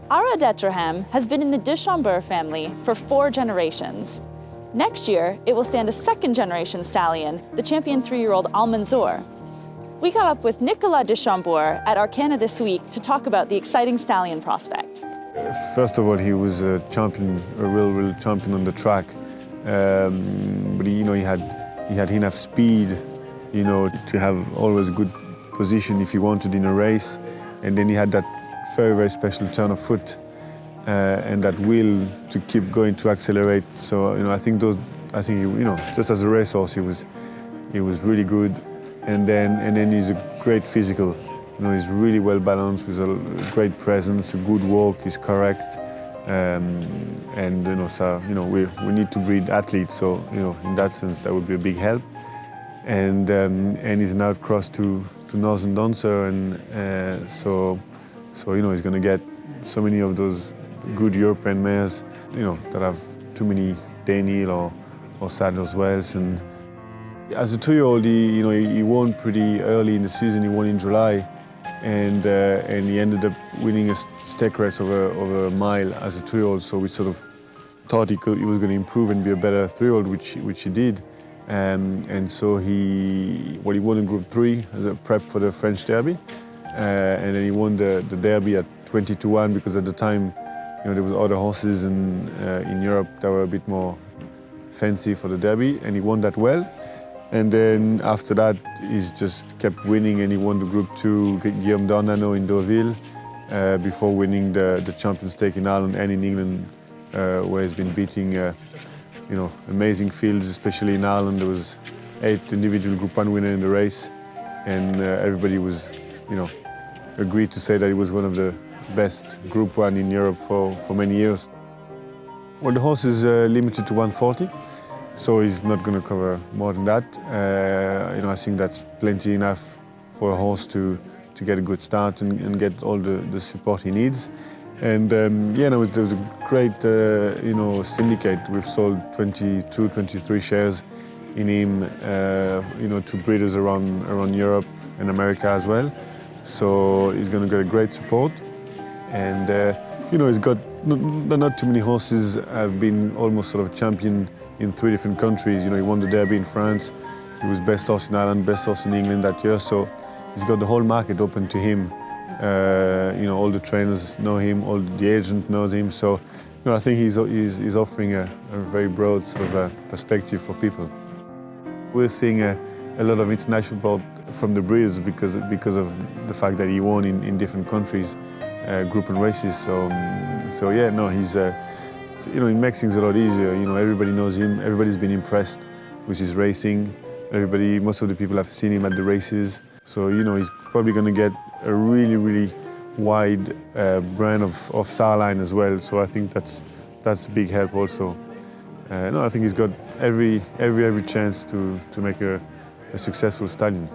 Ara Detraham has been in the de Chambure family for 4 generations. Next year, it will stand a 2nd-generation stallion, the champion 3-year-old Almanzor. We caught up with Nicolas de Chambure at Arcana this week to talk about the exciting stallion prospect. First of all, he was a champion, a real champion on the track. But he had enough speed, to have always a good position if he wanted in a race. And then he had that very special turn of foot and that will to keep going to accelerate. So I think just as a racehorse he was really good. And then he's a great physical. He's really well balanced with a great presence, a good walk. He's correct. So we need to breed athletes. So in that sense that would be a big help. And he's now crossed to Northern Dancer, and so he's going to get so many of those good European mares, that have too many Daniel or Saddler's Wells. And as a 2-year-old, he won pretty early in the season. He won in July, and he ended up winning a stake race over a mile as a 2-year-old. So we sort of thought he was going to improve and be a better 3-year-old, which he did. And so he won in Group 3 as a prep for the French Derby, and then he won the Derby at 20-1 because at the time, there was other horses in Europe that were a bit more fancy for the Derby, and he won that well. And then after that, he's just kept winning, and he won the Group 2 Guillaume d'Ornano in Deauville before winning the Champions Stake in Ireland and in England, where he's been beating amazing fields, especially in Ireland. There was 8 individual Group 1 winners in the race, and everybody was, agreed to say that he was one of the best Group 1 in Europe for many years. Well, the horse is limited to 140, so he's not going to cover more than that. I think that's plenty enough for a horse to get a good start and get all the support he needs. And there was a great syndicate. We've sold 22, 23 shares in him, to breeders around Europe and America as well. So he's going to get a great support. And he's got not too many horses have been almost sort of champion in 3 different countries. He won the Derby in France. He was best horse in Ireland, best horse in England that year. So he's got the whole market open to him. All the trainers know him, all the agent knows him. So, I think he's offering a very broad sort of perspective for people. We're seeing a lot of international support from the breeders because of the fact that he won in different countries, Group 1 races. He's it makes things a lot easier. Everybody knows him. Everybody's been impressed with his racing. Most of the people have seen him at the races. So he's probably going to get a really wide brand of starline as well. So I think that's a big help also. I think he's got every chance to make a successful stallion.